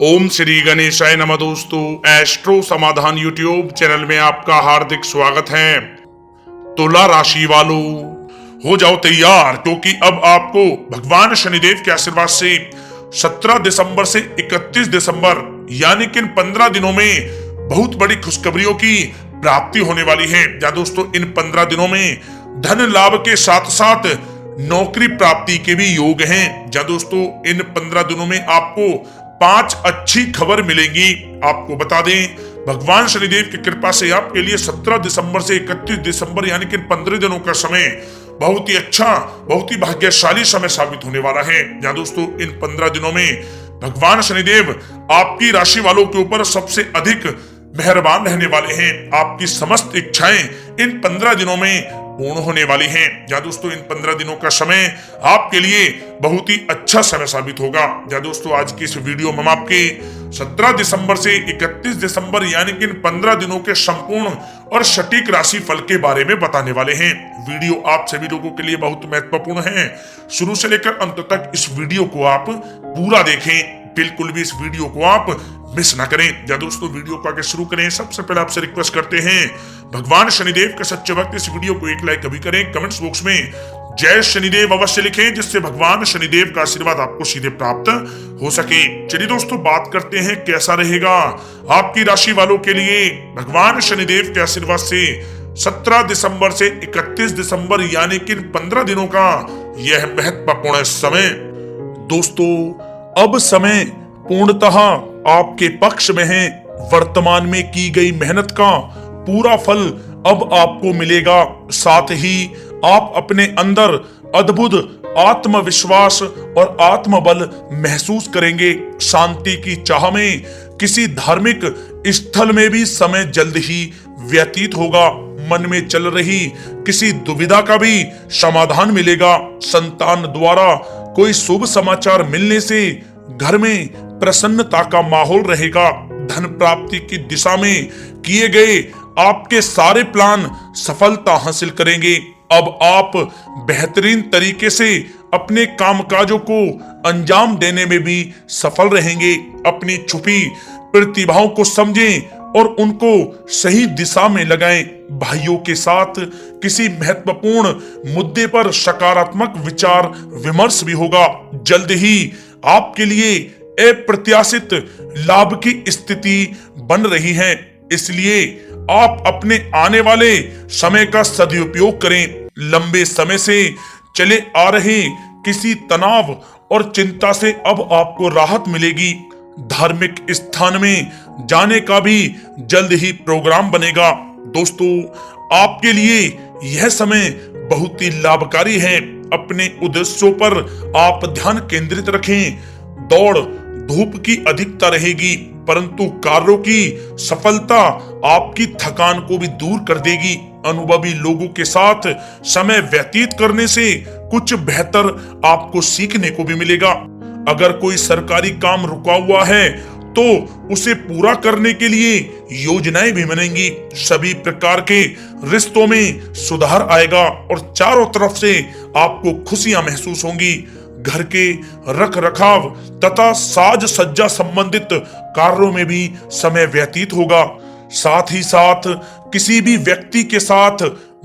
ओम श्री गणेशाय नमः। दोस्तों, एस्ट्रो समाधान यूट्यूब चैनल में आपका हार्दिक स्वागत है। तुला राशि वालों, हो जाओ तैयार, क्योंकि अब आपको भगवान शनिदेव के आशीर्वाद से 17 दिसंबर से 31 दिसंबर यानी कि इन 15 दिनों में बहुत बड़ी खुशखबरियों की प्राप्ति होने वाली है। या दोस्तों, इन 15 दिनों में धन लाभ के साथ साथ नौकरी प्राप्ति के भी योग हैं। या दोस्तों, इन 15 दिनों में आपको 5 अच्छी खबर मिलेंगी। आपको बता दें, भगवान शनिदेव की कृपा से आपके लिए 17 दिसंबर से 31 दिसंबर यानी कि 15 दिनों का समय बहुत ही अच्छा, बहुत ही भाग्यशाली समय साबित होने वाला है। या दोस्तों, इन 15 दिनों में भगवान शनिदेव आपकी राशि वालों के ऊपर सबसे अधिक मेहरबान रहने वाले हैं। आपकी समस्त इच्छाएं इन 15 दिनों में पूर्ण होने वाली हैं। या दोस्तों, इन 15 दिनों का समय आपके लिए बहुत ही अच्छा समय साबित होगा। या दोस्तों, आज की इस वीडियो में हम आपके 17 दिसंबर से 31 दिसंबर यानी कि इन 15 दिनों के संपूर्ण और सटीक राशि फल के बारे में बताने वाले हैं। वीडियो आप सभी लोगों के लिए बहुत महत्वपूर्ण है। शुरू से लेकर अंत तक इस वीडियो को आप पूरा देखें, बिल्कुल भी इस वीडियो को आप मिस ना करें। या दोस्तों, वीडियो को आगे शुरू करें, सबसे पहले आपसे रिक्वेस्ट करते हैं, भगवान शनिदेव के सच्चे भक्त इस वीडियो को एक लाइक अभी करें। कमेंट्स बॉक्स में जय शनिदेव अवश्य लिखें, जिससे भगवान शनिदेव का आशीर्वाद आपको सीधे प्राप्त हो सके। चलिए दोस्तों, बात करते हैं कैसा रहेगा आपकी राशि वालों के लिए भगवान शनिदेव के आशीर्वाद से 17 दिसंबर से 31 दिसंबर यानी कि 15 दिनों का यह महत्वपूर्ण समय। दोस्तों, अब समय पूर्णतः आपके पक्ष में है। वर्तमान में की गई मेहनत का पूरा फल अब आपको मिलेगा। साथ ही आप अपने अंदर अद्भुत आत्मविश्वास और आत्मबल महसूस करेंगे। शांति की चाह में किसी धार्मिक स्थल में भी समय जल्द ही व्यतीत होगा। मन में चल रही किसी दुविधा का भी समाधान मिलेगा। संतान द्वारा कोई शुभ समाचार मिलने से घर में प्रसन्नता का माहौल रहेगा। धन प्राप्ति की दिशा में किए गए आपके सारे प्लान सफलता हासिल करेंगे। अब आप बेहतरीन तरीके से अपने कामकाजों को अंजाम देने में भी सफल रहेंगे। अपनी छुपी प्रतिभाओं को समझें और उनको सही दिशा में लगाएं। भाइयों के साथ किसी महत्वपूर्ण मुद्दे पर सकारात्मक विचार विमर्श भी होगा। जल्द ही आपके लिए अप्रत्याशित लाभ की स्थिति बन रही है, इसलिए आप अपने आने वाले समय का सदुपयोग करें। लंबे समय से चले आ रहे किसी तनाव और चिंता से अब आपको राहत मिलेगी। धार्मिक स्थान में जाने का भी जल्द ही प्रोग्राम बनेगा। दोस्तों, आपके लिए यह समय बहुत ही लाभकारी है। अपने उद्देश्यों पर आप ध्यान केंद्रित रखें। दौड़ धूप की अधिकता रहेगी, परंतु कार्यों की सफलता आपकी थकान को भी दूर कर देगी। अनुभवी लोगों के साथ समय व्यतीत करने से कुछ बेहतर आपको सीखने को भी मिलेगा। अगर कोई सरकारी काम रुका हुआ है तो उसे पूरा करने के लिए योजनाएं भी बनेंगी। सभी प्रकार के रिश्तों में सुधार आएगा और चारों तरफ से आपको खुशियां महसूस होंगी। घर के रख रखाव तथा साज सज्जा संबंधित कार्यों में भी समय व्यतीत होगा। साथ ही साथ किसी भी व्यक्ति के साथ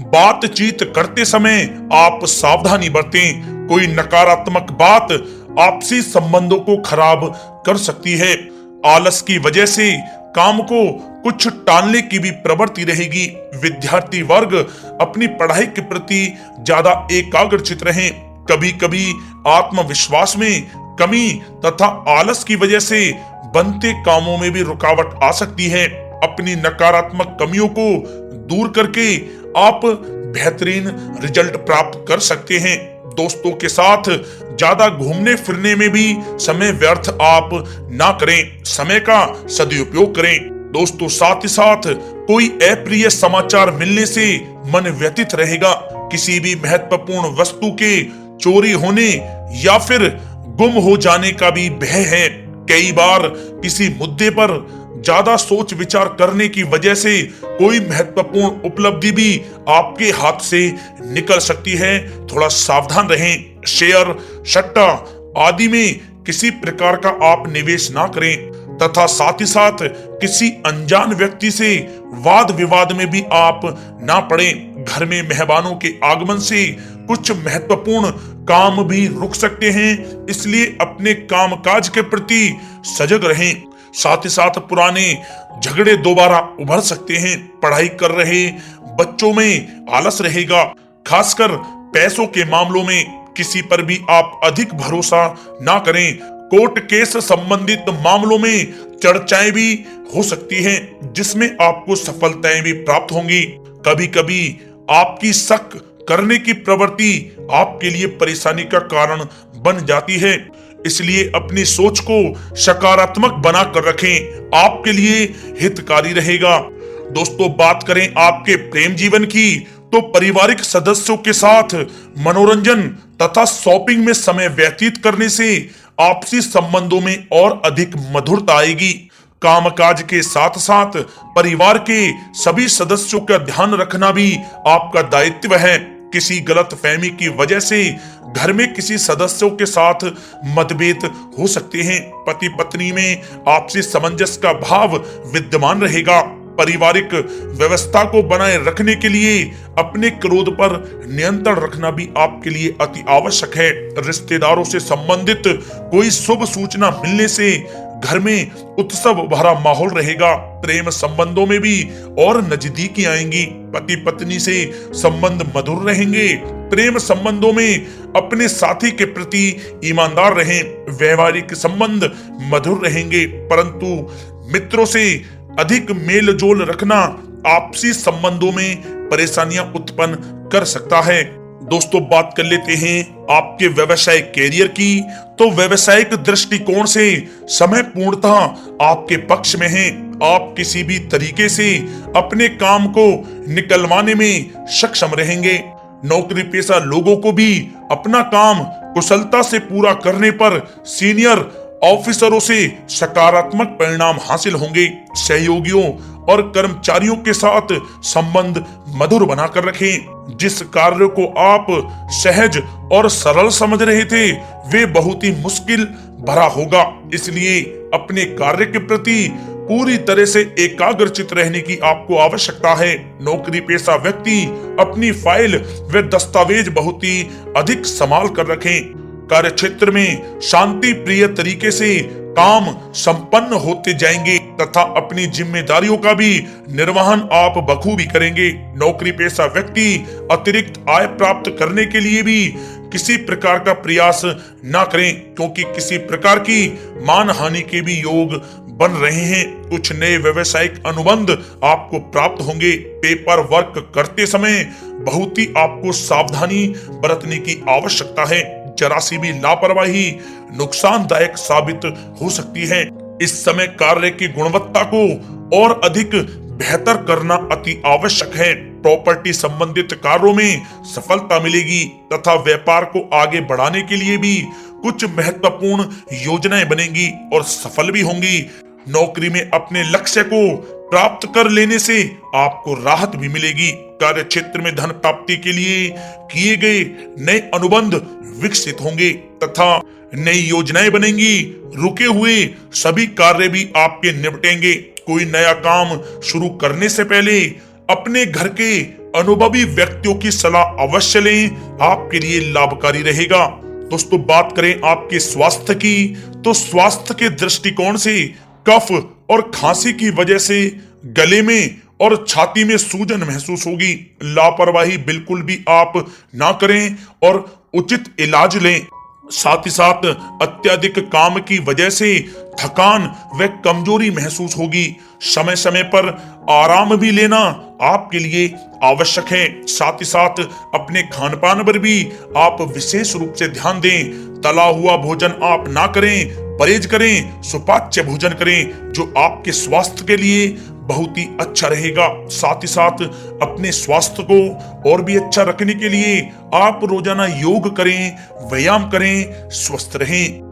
बातचीत करते समय आप सावधानी बरतें। कोई नकारात्मक बात आपसी संबंधों को खराब कर सकती है। आलस की वजह से काम को कुछ टालने की भी प्रवृत्ति रहेगी। विद्यार्थी वर्ग अपनी पढ़ाई के प्रति ज्यादा एकाग्रचित रहें। कभी कभी आत्मविश्वास में कमी तथा आलस की वजह से बनते कामों में भी रुकावट आ सकती है। अपनी नकारात्मक कमियों को दूर करके आप बेहतरीन रिजल्ट प्राप्त कर सकते हैं। दोस्तों के साथ ज्यादा घूमने फिरने में भी समय व्यर्थ आप ना करें, समय का सदुपयोग करें। दोस्तों, साथ ही साथ कोई अप्रिय समाचार मिलने से मन व्यतीत रहेगा। किसी भी महत्वपूर्ण वस्तु के चोरी होने या फिर गुम हो जाने का भी भय है। कई बार किसी मुद्दे पर ज्यादा सोच विचार करने की वजह से कोई महत्वपूर्ण उपलब्धि भी आपके हाथ से निकल सकती है। थोड़ा सावधान रहें। शेयर, सट्टा आदि में किसी प्रकार का आप निवेश ना करें। तथा साथ ही साथ किसी अनजान व्यक्ति से वाद विवाद में भी आप ना पड़े। घर में मेहमानों के आगमन से कुछ महत्वपूर्ण काम भी रुक सकते हैं, इसलिए अपने कामकाज के प्रति सजग रहें। साथ ही साथ पुराने झगड़े दोबारा उभर सकते हैं। पढ़ाई कर रहे बच्चों में आलस रहेगा। खासकर पैसों के मामलों में किसी पर भी आप अधिक भरोसा ना करें। कोर्ट केस संबंधित मामलों में चर्चाएं भी हो सकती हैं, जिसमें आपको सफलताएं भी प्राप्त होंगी। कभी कभी आपकी शक करने की प्रवृत्ति आपके लिए परेशानी का कारण बन जाती है, इसलिए अपनी सोच को सकारात्मक बनाकर रखें, आपके लिए हितकारी रहेगा। दोस्तों, बात करें आपके प्रेम जीवन की, तो पारिवारिक सदस्यों के साथ मनोरंजन तथा शॉपिंग में समय व्यतीत करने से आपसी संबंधों में और अधिक मधुरता आएगी। कामकाज के साथ साथ परिवार के सभी सदस्यों का ध्यान रखना भी आपका दायित्व है। किसी गलत फहमी की वजह से घर में किसी सदस्यों के साथ मतभेद हो सकते हैं। पति पत्नी में आपसी सामंजस्य का भाव विद्यमान रहेगा। पारिवारिक व्यवस्था को बनाए रखने के लिए अपने क्रोध पर नियंत्रण रखना भी आपके लिए अति आवश्यक है। रिश्तेदारों से संबंधित कोई शुभ सूचना मिलने से घर में उत्सव भरा माहौल रहेगा। प्रेम संबंधों में भी और नजदीकी आएंगी। पति पत्नी से संबंध मधुर रहेंगे। प्रेम संबंधों में अपने साथी के प्रति ईमानदार रहें। व्यवहारिक संबंध मधुर रहेंगे, परंतु मित्रों से अधिक मेल जोल रखना आपसी संबंधों में परेशानियां उत्पन्न कर सकता है। दोस्तों, बात कर लेते हैं आपके व्यवसायिक कैरियर की। तो व्यवसायिक दृष्टिकोण से समय पूर्णतः आपके पक्ष में है। आप किसी भी तरीके से अपने काम को निकलवाने में सक्षम रहेंगे। नौकरी पेशा लोगों को भी अपना काम कुशलता से पूरा करने पर सीनियर ऑफिसरों से सकारात्मक परिणाम हासिल होंगे। सहयोगियों और कर्मचारियों के साथ संबंध मधुर बनाकर रखें। जिस कार्य को आप सहज और सरल समझ रहे थे, वे बहुत ही मुश्किल भरा होगा, इसलिए अपने कार्य के प्रति पूरी तरह से एकाग्रचित रहने की आपको आवश्यकता है। नौकरी पेशा व्यक्ति अपनी फाइल व दस्तावेज बहुत ही अधिक संभाल कर रखें। कार्य क्षेत्र में शांति प्रिय तरीके से काम संपन्न होते जाएंगे तथा अपनी जिम्मेदारियों का भी निर्वहन आप बखूबी करेंगे। नौकरी पेशा व्यक्ति अतिरिक्त आय प्राप्त करने के लिए भी किसी प्रकार का प्रयास न करें, क्योंकि किसी प्रकार की मान हानि के भी योग बन रहे हैं। कुछ नए व्यवसायिक अनुबंध आपको प्राप्त होंगे। पेपर वर्क करते समय बहुत ही आपको सावधानी बरतने की आवश्यकता है। जरा सी भी लापरवाही नुकसानदायक साबित हो सकती है। इस समय कार्य की गुणवत्ता को और अधिक बेहतर करना अति आवश्यक है। प्रॉपर्टी संबंधित कार्यों में सफलता मिलेगी तथा व्यापार को आगे बढ़ाने के लिए भी कुछ महत्वपूर्ण योजनाएं बनेंगी और सफल भी होंगी। नौकरी में अपने लक्ष्य को प्राप्त कर लेने से आपको राहत भी मिलेगी। कार्य क्षेत्र में धन प्राप्ति के लिए किए गए नए अनुबंध विकसित होंगे तथा नई योजनाएं बनेंगी। रुके हुए सभी कार्य भी आपके निपटेंगे। कोई नया काम शुरू करने से पहले अपने घर के अनुभवी व्यक्तियों की सलाह अवश्य लें, आपके लिए लाभकारी रहेगा। दोस्तों, बात करें आपके स्वास्थ्य की, तो स्वास्थ्य के दृष्टिकोण से कफ और खांसी की वजह से गले में और छाती में सूजन महसूस होगी। लापरवाही बिल्कुल भी आप ना करें और उचित इलाज लें। साथ ही साथ अत्यधिक काम की वजह से थकान व कमजोरी महसूस होगी। समय समय पर आराम भी लेना आपके लिए आवश्यक है। साथ ही साथ अपने खान पान पर भी आप विशेष रूप से ध्यान दें। तला हुआ भोजन आप ना करें, परहेज करें, सुपाच्य भोजन करें, जो आपके स्वास्थ्य के लिए बहुत ही अच्छा रहेगा। साथ ही साथ अपने स्वास्थ्य को और भी अच्छा रखने के लिए आप रोजाना योग करें, व्यायाम करें, स्वस्थ रहें।